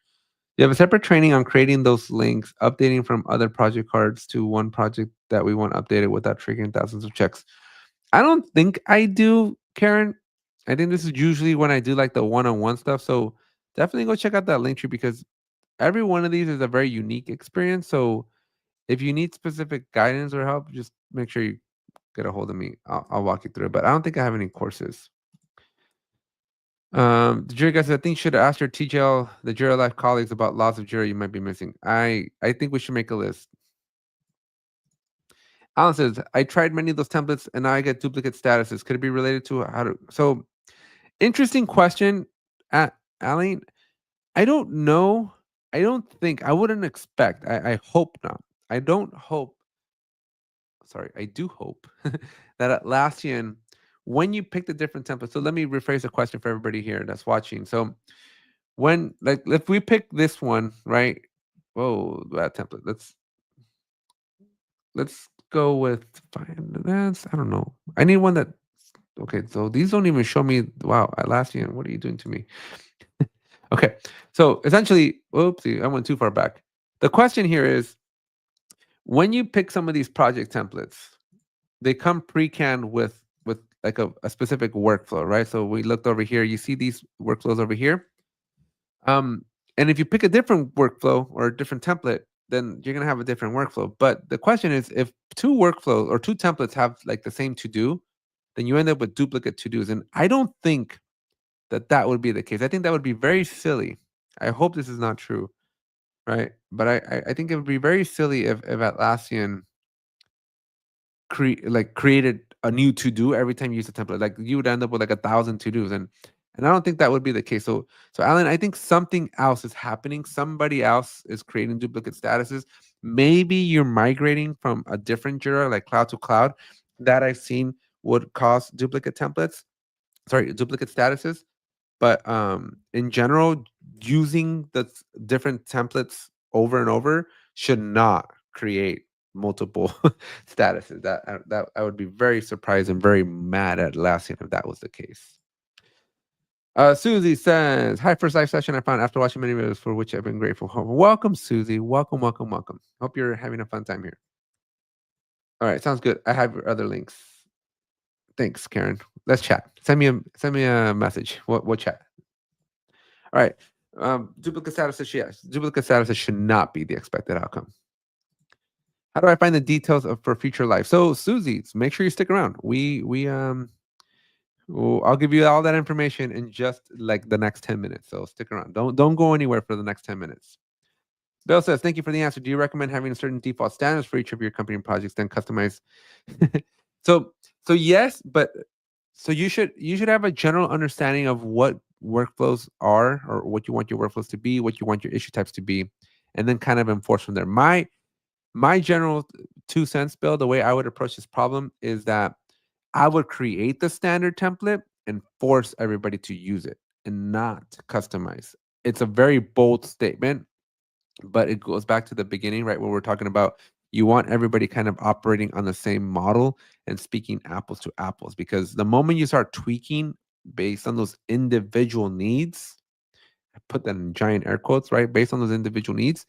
You have a separate training on creating those links, updating from other project cards to one project that we want updated without triggering thousands of checks. I don't think I do, Karen. I think this is usually when I do like the one-on-one stuff. So definitely go check out that link tree, because every one of these is a very unique experience. So if you need specific guidance or help, just make sure you get a hold of me. I'll walk you through it. But I don't think I have any courses. The Jira guys, I think you should ask your TGL, the Jira Life colleagues, about laws of Jira you might be missing. I think we should make a list. Alan says, I tried many of those templates and now I get duplicate statuses. Could it be related to how to... So interesting question, Alan. I don't know. I don't think, I wouldn't expect, I hope not. I don't hope, sorry, I do hope that Atlassian, when you pick the different templates, so let me rephrase the question for everybody here that's watching. So when, like, if we pick this one, right? Whoa, that template. Let's go with finance. I don't know. I need one that... Okay, so these don't even show me. Wow, Atlassian, what are you doing to me? Okay, so essentially, oopsie, I went too far back. The question here is, when you pick some of these project templates, they come pre-canned with like a specific workflow, right? So we looked over here. You see these workflows over here. And if you pick a different workflow or a different template, then you're gonna have a different workflow. But the question is, if two workflows or two templates have like the same to-do, then you end up with duplicate to-dos. And I don't think that would be the case. I think that would be very silly. I hope this is not true, right? But I think it would be very silly if Atlassian created a new to-do every time you use a template. Like you would end up with like 1,000 to-dos, and I don't think that would be the case. So Alan, I think something else is happening. Somebody else is creating duplicate statuses. Maybe you're migrating from a different Jira, like cloud to cloud, that I've seen would cause duplicate templates. Sorry, duplicate statuses. But in general, using the different templates over and over should not create multiple statuses. That I would be very surprised and very mad at Atlassian if that was the case. Susie says, "Hi, first live session I found after watching many videos for which I've been grateful." Welcome, Susie. Welcome, welcome, welcome. Hope you're having a fun time here. All right, sounds good. I have your other links. Thanks, Karen. Let's chat. Send me a message. What chat? All right. Duplicate statuses, yes. Duplicate statuses should not be the expected outcome. How do I find the details for future life? So, Susie, make sure you stick around. I'll give you all that information in just like the next 10 minutes. So stick around. Don't go anywhere for the next 10 minutes. Bill says, "Thank you for the answer. Do you recommend having certain default standards for each of your company projects, then customize?" so so yes, but so you should have a general understanding of what workflows are, or what you want your workflows to be, what you want your issue types to be, and then kind of enforce from there. My general 2 cents, Bill, the way I would approach this problem is that I would create the standard template and force everybody to use it and not customize. It's a very bold statement, but it goes back to the beginning, right? Where we're talking about you want everybody kind of operating on the same model and speaking apples to apples, because the moment you start tweaking based on those individual needs, I put that in giant air quotes, right? Based on those individual needs,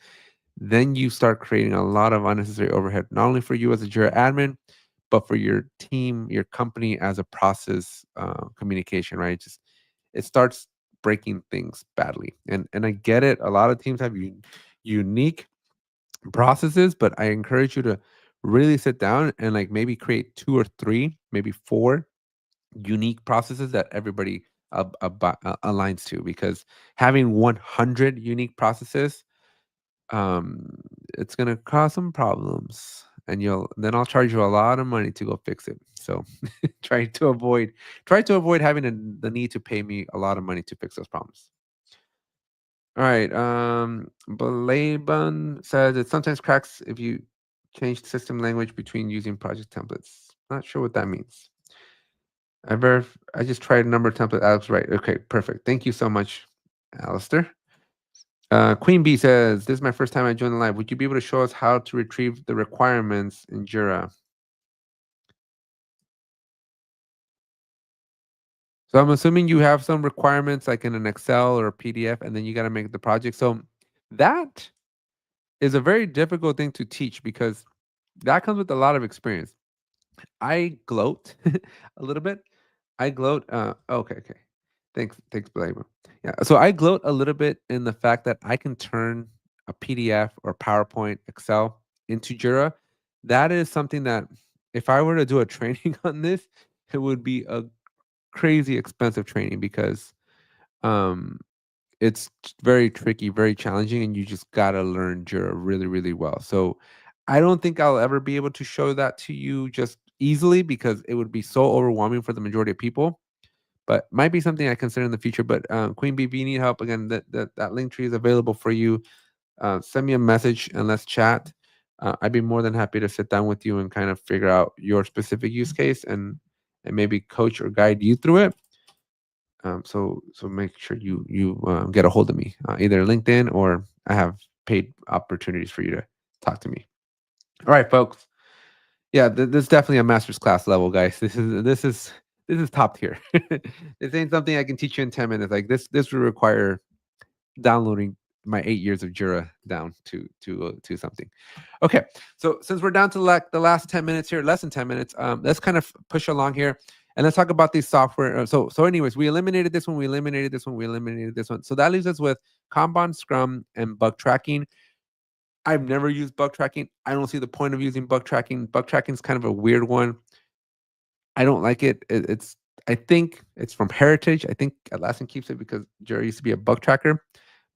then you start creating a lot of unnecessary overhead, not only for you as a Jira admin, but for your team, your company as a process communication, right? It starts breaking things badly. And I get it. A lot of teams have unique processes, but I encourage you to really sit down and like maybe create 2 or 3, maybe 4 unique processes that everybody aligns to, because having 100 unique processes, um, it's gonna cause some problems, and I'll charge you a lot of money to go fix it. So try to avoid having the need to pay me a lot of money to fix those problems. All right. Balaban says it sometimes cracks if you change system language between using project templates. Not sure what that means. I just tried a number of template. Alex, right? Okay, perfect. Thank you so much, Alistair. Queen Bee says, "This is my first time I joined the live. Would you be able to show us how to retrieve the requirements in Jira?" So I'm assuming you have some requirements like in an Excel or a PDF, and then you got to make the project. So that is a very difficult thing to teach, because that comes with a lot of experience. I gloat a little bit. I gloat. Okay, okay. Thanks, Blaber. Yeah. So I gloat a little bit in the fact that I can turn a PDF or PowerPoint, Excel into Jira. That is something that if I were to do a training on this, it would be a crazy expensive training, because um it's very tricky, very challenging, and you just gotta learn Jira really, really well. So I don't think I'll ever be able to show that to you just easily, because it would be so overwhelming for the majority of people. But might be something I consider in the future. But Queen Bee, if you need help, again, that link tree is available for you. Send me a message and let's chat. I'd be more than happy to sit down with you and kind of figure out your specific use case, and maybe coach or guide you through it. So make sure you get a hold of me, either LinkedIn, or I have paid opportunities for you to talk to me. All right, folks. Yeah, this is definitely a master's class level, guys. This is top tier. This ain't something I can teach you in 10 minutes. Like this would require downloading my 8 years of Jira down to something. Okay, so since we're down to like the last 10 minutes here, less than 10 minutes, let's kind of push along here, and let's talk about these software. So anyways, we eliminated this one, we eliminated this one, we eliminated this one. So that leaves us with Kanban, Scrum, and bug tracking. I've never used bug tracking. I don't see the point of using bug tracking. Bug tracking is kind of a weird one. I don't like it. I think it's from heritage. I think Atlassian keeps it because Jira used to be a bug tracker.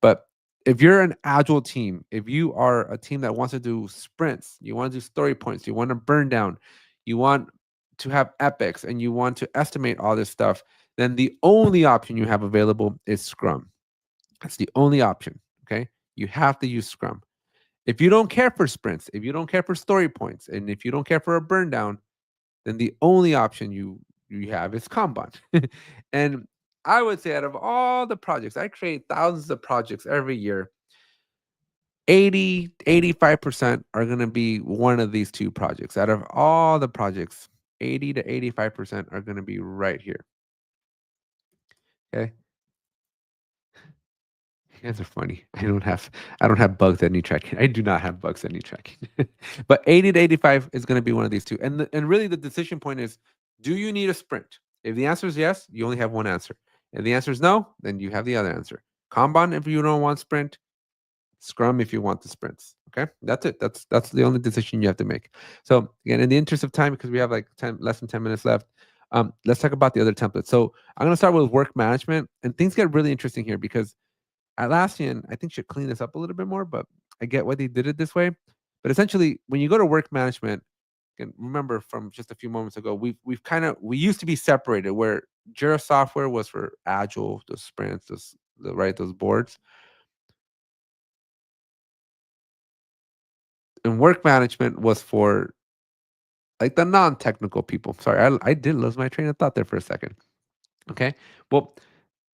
But if you're an agile team, if you are a team that wants to do sprints, you want to do story points, you want to burn down, you want to have epics, and you want to estimate all this stuff, then the only option you have available is Scrum. That's the only option. Okay. You have to use Scrum. If you don't care for sprints, if you don't care for story points, and if you don't care for a burn down, then the only option you have is Kanban. And I would say out of all the projects, I create thousands of projects every year. 85% are going to be one of these two projects. Out of all the projects, 80 to 85% are going to be right here. Okay. You guys are funny. I don't have bugs that need tracking. I do not have bugs that need tracking. But 80 to 85 is going to be one of these two. And really the decision point is, do you need a sprint? If the answer is yes, you only have one answer. If the answer is no, then you have the other answer. Kanban if you don't want sprint, Scrum if you want the sprints. Okay, that's it. That's the only decision you have to make. So again, in the interest of time, because we have like less than 10 minutes left, let's talk about the other templates. So I'm going to start with work management, and things get really interesting here because Atlassian, I think, should clean this up a little bit more, but I get why they did it this way. But essentially, when you go to work management, and remember from just a few moments ago, we used to be separated where Jira software was for agile, those sprints, those boards. And work management was for like the non-technical people. Sorry, I did lose my train of thought there for a second. Okay, well,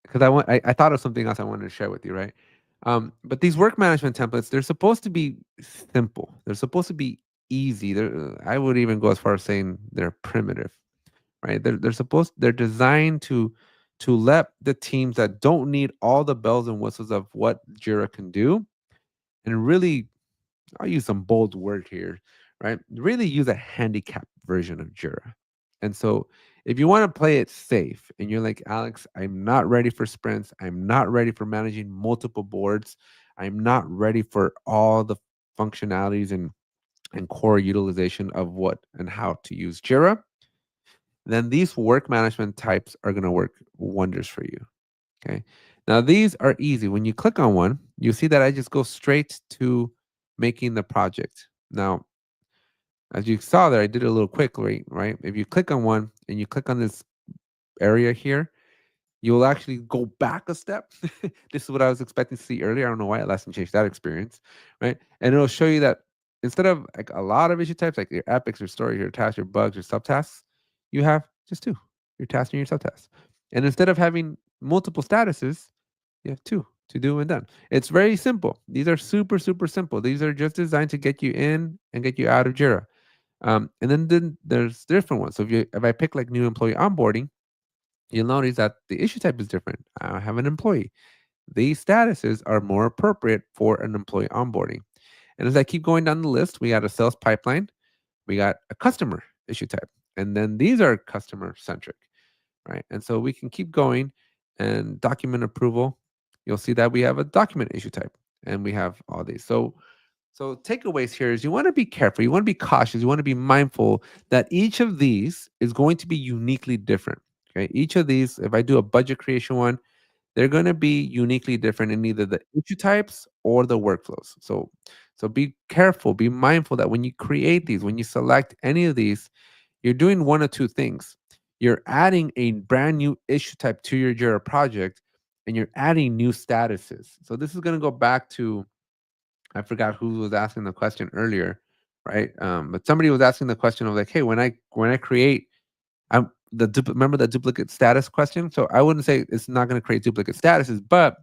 because I thought of something else I wanted to share with you, right? But these work management templates, they're supposed to be simple. They're supposed to be easy. I would even go as far as saying they're primitive, right? They're designed to let the teams that don't need all the bells and whistles of what Jira can do, and really, I'll use some bold word here, right? Really use a handicap version of Jira. And so if you want to play it safe and you're like, Alex, I'm not ready for sprints. I'm not ready for managing multiple boards. I'm not ready for all the functionalities and core utilization of what and how to use Jira, then these work management types are going to work wonders for you. Okay. Now these are easy. When you click on one, you see that I just go straight to making the project. Now, as you saw there, I did it a little quickly, right? If you click on one and you click on this area here, you'll actually go back a step. This is what I was expecting to see earlier. I don't know why it lets me change that experience, right? And it'll show you that instead of like a lot of issue types, like your epics, your stories, your tasks, your bugs, your subtasks, you have just two, your tasks and your subtasks. And instead of having multiple statuses, you have two to do and done. It's very simple. These are super, super simple. These are just designed to get you in and get you out of Jira. And then there's different ones. So if I pick like new employee onboarding, you'll notice that the issue type is different. I have an employee. These statuses are more appropriate for an employee onboarding. And as I keep going down the list, we got a sales pipeline, we got a customer issue type, and then these are customer centric, right? And so we can keep going, and document approval, you'll see that we have a document issue type, and we have all these. So takeaways here is you want to be careful, you want to be cautious, you want to be mindful that each of these is going to be uniquely different. Okay, each of these, if I do a budget creation one, they're going to be uniquely different in either the issue types or the workflows. So be careful, be mindful that when you create these, when you select any of these, you're doing one of two things. You're adding a brand new issue type to your Jira project, and you're adding new statuses. So this is going to go back to, I forgot who was asking the question earlier, right? But somebody was asking the question of like, hey, when I create, remember the duplicate status question. So I wouldn't say it's not going to create duplicate statuses, but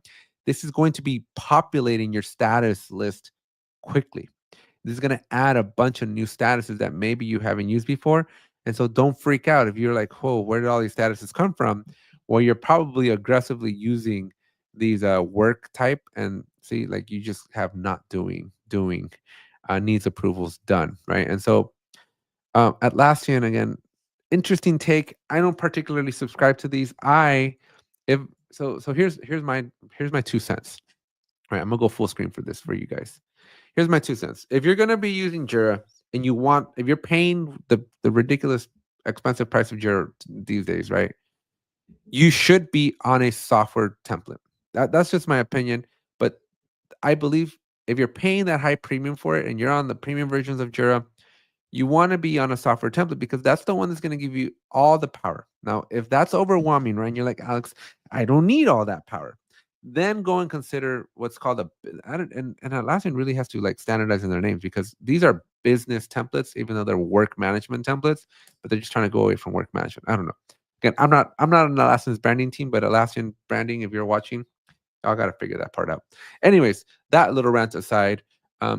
this is going to be populating your status list quickly. This is going to add a bunch of new statuses that maybe you haven't used before. And so don't freak out if you're like, whoa, where did all these statuses come from? Well, you're probably aggressively using these work type, and see, like you just have not doing needs approvals done, right? And so Atlassian, again, interesting take. I don't particularly subscribe to these. If so here's my 2 cents. All right, I'm gonna go full screen for this for you guys. Here's my 2 cents. If you're gonna be using Jira and if you're paying the ridiculous expensive price of Jira these days, right? You should be on a software template. That's just my opinion. But I believe if you're paying that high premium for it and you're on the premium versions of Jira, you want to be on a software template because that's the one that's going to give you all the power. Now, if that's overwhelming, right, and you're like, Alex, I don't need all that power, then go and consider what's called and Atlassian really has to like standardize in their names because these are business templates, even though they're work management templates, but they're just trying to go away from work management. I don't know. Again, I'm not on Atlassian's branding team, but Atlassian branding, if you're watching, I got to figure that part out. Anyways, that little rant aside,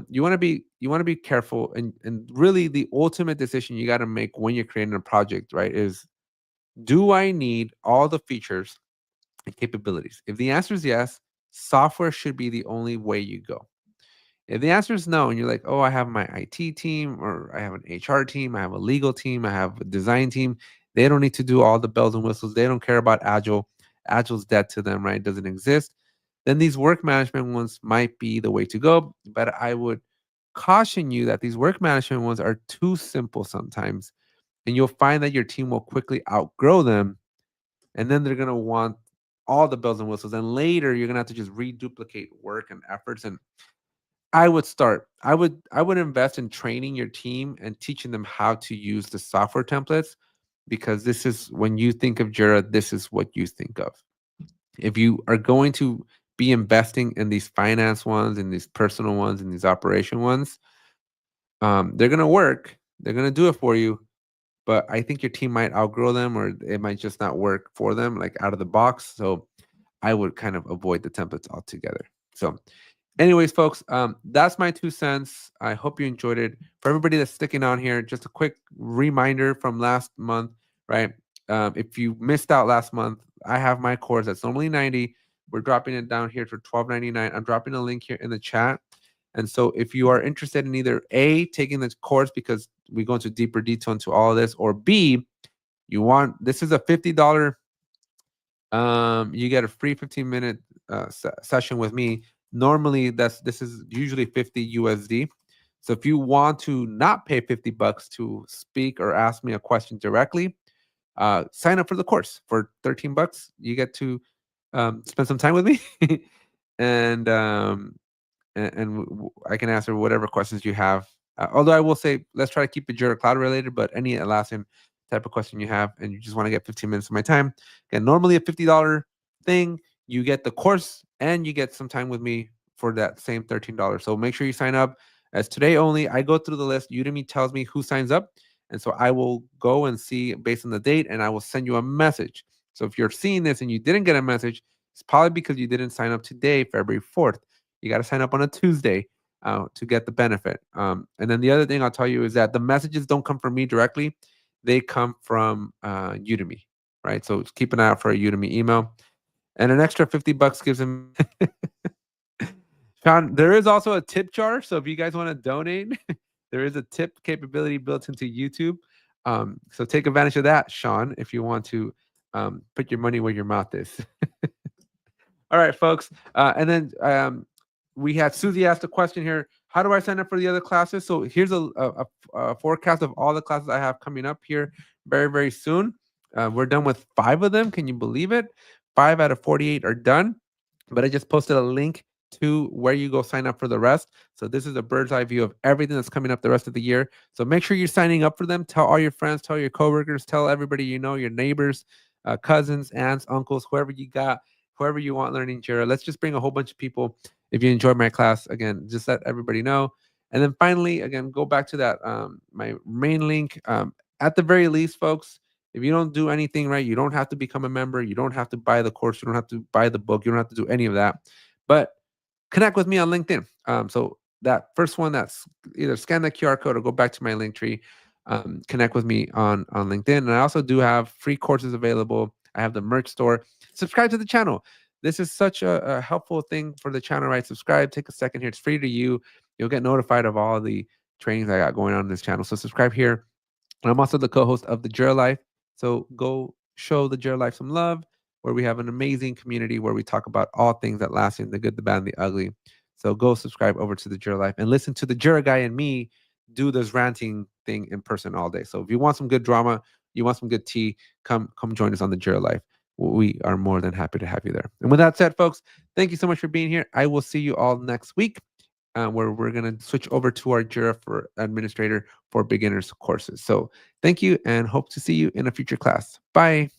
you want to be careful, and really the ultimate decision you got to make when you're creating a project, right? Is, do I need all the features and capabilities? If the answer is yes, software should be the only way you go. If the answer is no, and you're like, oh, I have my IT team, or I have an HR team, I have a legal team, I have a design team, they don't need to do all the bells and whistles. They don't care about Agile. Agile's dead to them, right? It doesn't exist. Then these work management ones might be the way to go. But I would caution you that these work management ones are too simple sometimes. And you'll find that your team will quickly outgrow them. And then they're going to want all the bells and whistles. And later, you're going to have to just reduplicate work and efforts. And I would invest in training your team and teaching them how to use the software templates, because this is, when you think of Jira, this is what you think of. If you are going to be investing in these finance ones and these personal ones and these operation ones, they're gonna work, they're gonna do it for you, but I think your team might outgrow them, or it might just not work for them, like out of the box. So I would kind of avoid the templates altogether. So anyways, folks, that's my 2 cents. I hope you enjoyed it. For everybody that's sticking on here, just a quick reminder from last month, right? If you missed out last month, I have my course that's normally 90. We're dropping it down here for $12.99. I'm dropping a link here in the chat. And so if you are interested in either A, taking this course because we go into deeper detail into all of this, or B, this is a $50, you get a free 15-minute session with me. Normally this is usually 50 USD. So if you want to not pay $50 to speak or ask me a question directly, sign up for the course for $13. You get to spend some time with me, and I can answer whatever questions you have. Although I will say, let's try to keep it Jira Cloud related, but any Atlassian type of question you have, and you just want to get 15 minutes of my time, again, normally a $50 thing, you get the course and you get some time with me for that same $13. So make sure you sign up. As today only, I go through the list. Udemy tells me who signs up. And so I will go and see based on the date, and I will send you a message. So if you're seeing this and you didn't get a message, it's probably because you didn't sign up today, February 4th. You got to sign up on a Tuesday to get the benefit. And then the other thing I'll tell you is that the messages don't come from me directly. They come from Udemy, right? So keep an eye out for a Udemy email. And an extra $50 gives them. Sean, there is also a tip jar. So if you guys want to donate, there is a tip capability built into YouTube. So take advantage of that, Sean, if you want to put your money where your mouth is. All right, folks. And then we had Susie asked a question here. How do I sign up for the other classes? So here's a forecast of all the classes I have coming up here very, very soon. We're done with 5 of them. Can you believe it? 5 out of 48 are done. But I just posted a link to where you go sign up for the rest. So this is a bird's eye view of everything that's coming up the rest of the year. So make sure you're signing up for them. Tell all your friends, tell your coworkers, tell everybody you know, your neighbors, cousins, aunts, uncles, whoever you got, whoever you want learning Jira. Let's just bring a whole bunch of people. If you enjoyed my class, again, just let everybody know. And then finally, again, go back to that my main link. At the very least, folks, if you don't do anything right, you don't have to become a member. You don't have to buy the course. You don't have to buy the book. You don't have to do any of that. But connect with me on LinkedIn. So that first one, that's either scan the QR code or go back to my link tree. Connect with me on LinkedIn. And I also do have free courses available. I have the merch store. Subscribe to the channel. This is such a helpful thing for the channel, right? Subscribe. Take a second here. It's free to you. You'll get notified of all the trainings I got going on in this channel. So subscribe here. And I'm also the co-host of the Jira Life. So go show the Jira Life some love, where we have an amazing community where we talk about all things Atlassian, the good, the bad, and the ugly. So go subscribe over to the Jira Life and listen to the Jira guy and me do this ranting thing in person all day. So if you want some good drama, you want some good tea, come join us on the Jira Life. We are more than happy to have you there. And with that said, folks, thank you so much for being here. I will see you all next week, where we're going to switch over to our Jira for Administrator for Beginners courses. So thank you, and hope to see you in a future class. Bye.